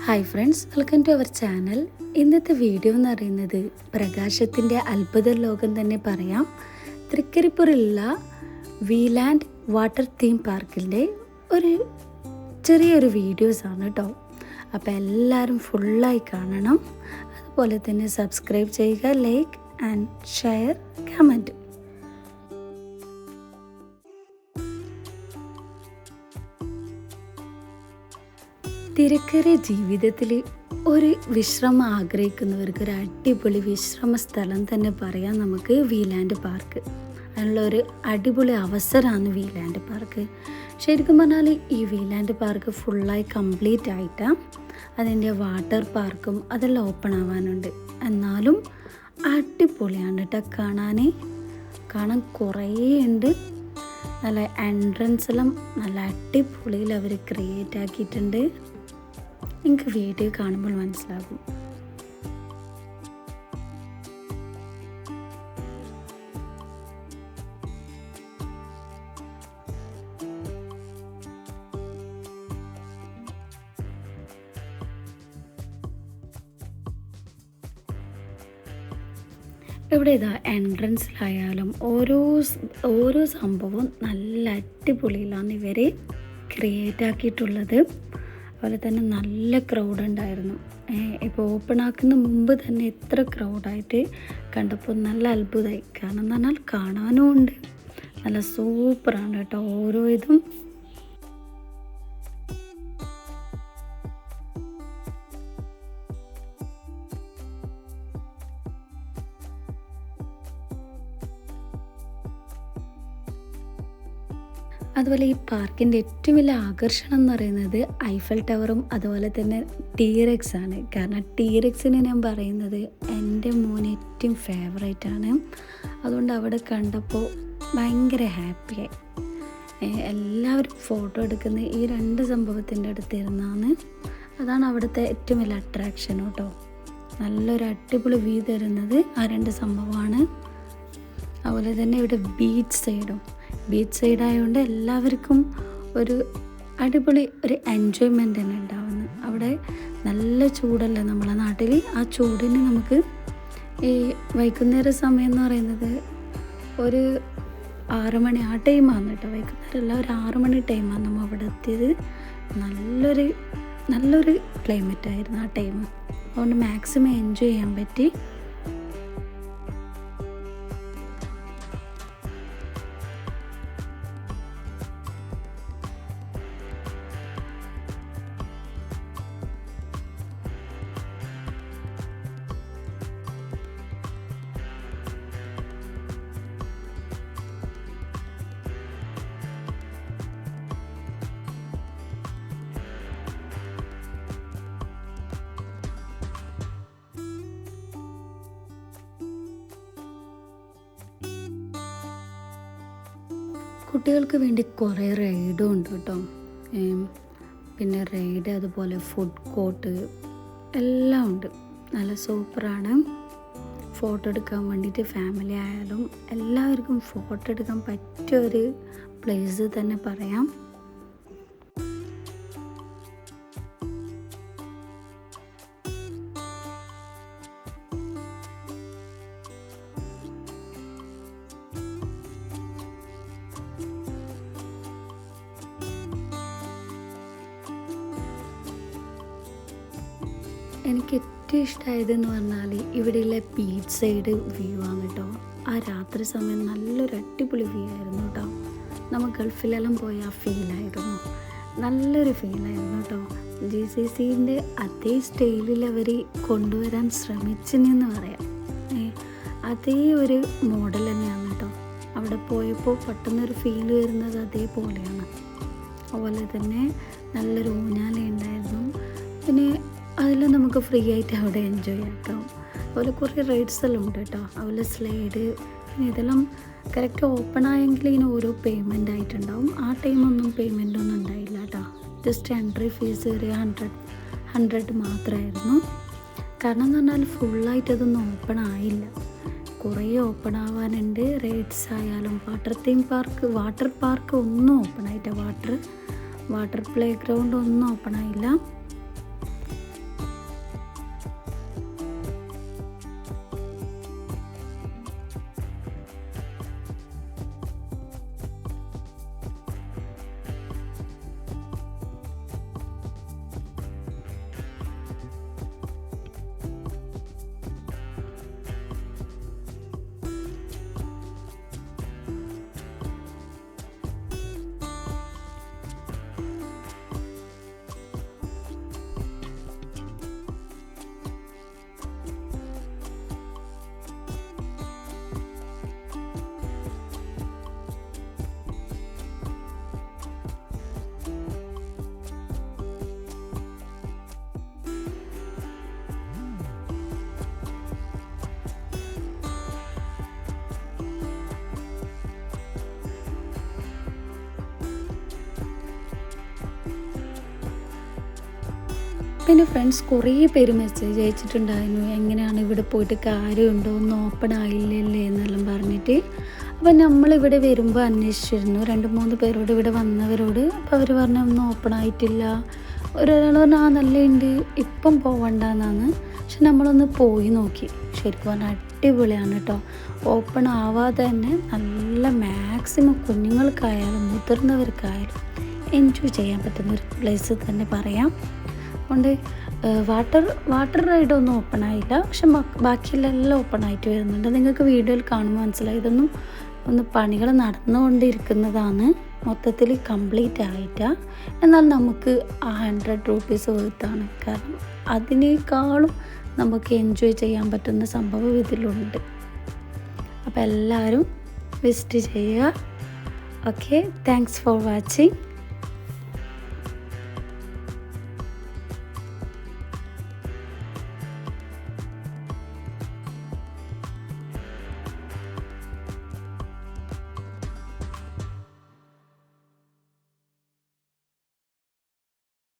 Hi friends, welcome to our channel. ഇന്നത്തെ video എന്ന് പറയുന്നത് പ്രകാശത്തിൻ്റെ അത്ഭുത ലോകം തന്നെ പറയാം. തൃക്കരിപ്പൂരിലുള്ള വീലാൻഡ് വാട്ടർ തീം പാർക്കിൻ്റെ ഒരു ചെറിയൊരു വീഡിയോസാണ് കേട്ടോ. അപ്പോൾ എല്ലാവരും ഫുള്ളായി കാണണം. അതുപോലെ തന്നെ സബ്സ്ക്രൈബ് ചെയ്യുക, ലൈക്ക് ആൻഡ് ഷെയർ, കമൻറ്റ്. തിരക്കേറിയ ജീവിതത്തിൽ ഒരു വിശ്രമം ആഗ്രഹിക്കുന്നവർക്ക് ഒരു അടിപൊളി വിശ്രമ സ്ഥലം തന്നെ പറയാം നമുക്ക് വീലാൻഡ് പാർക്ക്. അതിനുള്ള ഒരു അടിപൊളി അവസരമാണ് വീലാൻഡ് പാർക്ക്. ശരിക്കും പറഞ്ഞാൽ ഈ വീലാൻഡ് പാർക്ക് ഫുള്ളായി കംപ്ലീറ്റ് ആയിട്ടാണ്. അതിൻ്റെ വാട്ടർ പാർക്കും അതെല്ലാം ഓപ്പൺ ആവാനുണ്ട്. എന്നാലും അടിപൊളിയാണ് കേട്ടോ. കാണാൻ കുറേ ഉണ്ട്. നല്ല എൻട്രൻസെല്ലാം നല്ല അടിപൊളിയിൽ അവർ ക്രിയേറ്റ് ആക്കിയിട്ടുണ്ട്. നിങ്ങൾക്ക് വീഡിയോ കാണുമ്പോൾ മനസ്സിലാകും. ഇവിടെ ഇതാ എൻട്രൻസിലായാലും ഓരോ സംഭവവും നല്ല അടിപൊളിയിലാണ് ഇവർ ക്രിയേറ്റ് ആക്കിയിട്ടുള്ളത്. അതുപോലെ തന്നെ നല്ല ക്രൗഡ് ഉണ്ടായിരുന്നു. ഇപ്പോൾ ഓപ്പൺ ആക്കുന്ന മുമ്പ് തന്നെ എത്ര ക്രൗഡായിട്ട് കണ്ടപ്പോൾ നല്ല അത്ഭുതമായി. കാരണം എന്ന് പറഞ്ഞാൽ കാണാനും ഉണ്ട്, നല്ല സൂപ്പറാണ് കേട്ടോ ഓരോ ഇതും. അതുപോലെ ഈ പാർക്കിൻ്റെ ഏറ്റവും വലിയ ആകർഷണം എന്ന് പറയുന്നത് ഐഫൽ ടവറും അതുപോലെ തന്നെ ടീറെക്സ് ആണ്. കാരണം ടീറെക്സിനെ ഞാൻ പറയുന്നത് എൻ്റെ മോന് ഏറ്റവും ഫേവറേറ്റാണ്. അതുകൊണ്ട് അവിടെ കണ്ടപ്പോൾ ഭയങ്കര ഹാപ്പിയായി. എല്ലാവരും ഫോട്ടോ എടുക്കുന്ന ഈ രണ്ട് സംഭവത്തിൻ്റെ അടുത്തിരുന്നാണ്. അതാണ് അവിടുത്തെ ഏറ്റവും വലിയ അട്രാക്ഷൻ കേട്ടോ. നല്ലൊരു അടിപൊളി വ്യൂ തരുന്നത് ആ രണ്ട് സംഭവമാണ്. അതുപോലെ തന്നെ ഇവിടെ ബീച്ച് സൈഡായതുകൊണ്ട് എല്ലാവർക്കും ഒരു അടിപൊളി ഒരു എൻജോയ്മെൻ്റ് തന്നെ ഉണ്ടാവുന്നു. അവിടെ നല്ല ചൂടല്ലേ നമ്മളെ നാട്ടിൽ. ആ ചൂടിന് നമുക്ക് ഈ വൈകുന്നേര സമയം എന്ന് പറയുന്നത് ഒരു 6 മണി ആ ടൈമാണ് കേട്ടോ. വൈകുന്നേരമല്ല, ഒരു 6 മണി ടൈമാണ് നമ്മൾ അവിടെ എത്തിയത്. നല്ലൊരു ക്ലൈമറ്റായിരുന്നു ആ ടൈം. അതുകൊണ്ട് മാക്സിമം എൻജോയ് ചെയ്യാൻ പറ്റി. കുട്ടികൾക്ക് വേണ്ടി കുറേ റൈഡും ഉണ്ട് കേട്ടോ. പിന്നെ റൈഡ്, അതുപോലെ ഫുഡ് കോർട്ട് എല്ലാം ഉണ്ട്. നല്ല സൂപ്പറാണ്. ഫോട്ടോ എടുക്കാൻ വേണ്ടിയിട്ട് ഫാമിലി ആയാലും എല്ലാവർക്കും ഫോട്ടോ എടുക്കാൻ പറ്റിയൊരു പ്ലേസ് തന്നെ പറയാം. എനിക്ക് ഏറ്റവും ഇഷ്ടമായതെന്ന് പറഞ്ഞാൽ ഇവിടെയുള്ള ബീച്ച് സൈഡ് വ്യൂ ആണ് കേട്ടോ. ആ രാത്രി സമയം നല്ലൊരു അടിപൊളി വ്യൂ ആയിരുന്നു കേട്ടോ. നമ്മൾ ഗൾഫിലെല്ലാം പോയ ആ ഫീലായിരുന്നു. നല്ലൊരു ഫീലായിരുന്നു കേട്ടോ. GCCൻ്റെ അതേ സ്റ്റൈലിൽ അവർ കൊണ്ടുവരാൻ ശ്രമിച്ചെന്ന് പറയാം. അതേ ഒരു മോഡൽ തന്നെയാണ് കേട്ടോ. അവിടെ പോയപ്പോൾ പെട്ടെന്നൊരു ഫീൽ വരുന്നത് അതേപോലെയാണ്. അതുപോലെ തന്നെ നല്ലൊരു ഊഞ്ഞാല ഉണ്ടായിരുന്നു. പിന്നെ അതെല്ലാം നമുക്ക് ഫ്രീ ആയിട്ട് അവിടെ എൻജോയ് ചെയ്യാം കേട്ടോ. അതുപോലെ കുറേ റൈഡ്സ് എല്ലാം ഉണ്ട് കേട്ടോ. അതുപോലെ സ്ലൈഡ്. പിന്നെ ഇതെല്ലാം കറക്റ്റ് ഓപ്പൺ ആയെങ്കിൽ ഇങ്ങനെ ഓരോ പേയ്മെൻ്റ് ആയിട്ടുണ്ടാവും. ആ ടൈമൊന്നും പേയ്മെൻ്റ് ഒന്നും ഉണ്ടായില്ല കേട്ടോ. ജസ്റ്റ് എൻട്രി ഫീസ് ഒരു 100 മാത്രമായിരുന്നു. കാരണം എന്ന് പറഞ്ഞാൽ ഫുള്ളായിട്ട് അതൊന്നും ഓപ്പൺ ആയില്ല. കുറേ ഓപ്പൺ ആവാനുണ്ട്. റൈഡ്സ് ആയാലും വാട്ടർ പാർക്ക് ഒന്നും ഓപ്പൺ ആയില്ല. വാട്ടർ പ്ലേ ഗ്രൗണ്ട് ഒന്നും ഓപ്പൺ ആയില്ല. അപ്പം എൻ്റെ ഫ്രണ്ട്സ് കുറേ പേര് മെസ്സേജ് അയച്ചിട്ടുണ്ടായിരുന്നു, എങ്ങനെയാണ് ഇവിടെ പോയിട്ട് കാര്യമുണ്ടോ, ഒന്നും ഓപ്പൺ ആയില്ലല്ലേ എന്നെല്ലാം പറഞ്ഞിട്ട്. അപ്പം നമ്മളിവിടെ വരുമ്പോൾ അന്വേഷിച്ചിരുന്നു 2-3 പേരോട്, ഇവിടെ വന്നവരോട്. അപ്പോൾ അവർ പറഞ്ഞു ഒന്നും ഓപ്പൺ ആയിട്ടില്ല. ഒരാൾ പറഞ്ഞു നല്ല ഉണ്ട്, ഇപ്പം പോവണ്ടെന്നാണ്. പക്ഷെ നമ്മളൊന്ന് പോയി നോക്കി, ശരിക്കും പറഞ്ഞാൽ അടിപൊളിയാണ് കേട്ടോ. ഓപ്പൺ ആവാതെ തന്നെ നല്ല മാക്സിമം കുഞ്ഞുങ്ങൾക്കായാലും മുതിർന്നവർക്കായാലും എൻജോയ് ചെയ്യാൻ പറ്റുന്ന ഒരു പ്ലേസ് തന്നെ പറയാം. അതുകൊണ്ട് വാട്ടർ റൈഡൊന്നും ഓപ്പൺ ആയില്ല, പക്ഷെ ബാക്കിയെല്ലാം ഓപ്പൺ ആയിട്ട് വരുന്നുണ്ട്. നിങ്ങൾക്ക് വീഡിയോയിൽ കാണുമ്പോൾ മനസ്സിലായി, ഇതൊന്നും പണികൾ നടന്നുകൊണ്ടിരിക്കുന്നതാണ്, മൊത്തത്തിൽ കംപ്ലീറ്റ് ആയിട്ടാണ്. എന്നാൽ നമുക്ക് ആ 100 രൂപീസ് വേർത്താണ്, കാരണം അതിനേക്കാളും നമുക്ക് എൻജോയ് ചെയ്യാൻ പറ്റുന്ന സംഭവം ഇതിലുണ്ട്. അപ്പോൾ എല്ലാവരും വിസിറ്റ് ചെയ്യുക. Okay, thanks for watching.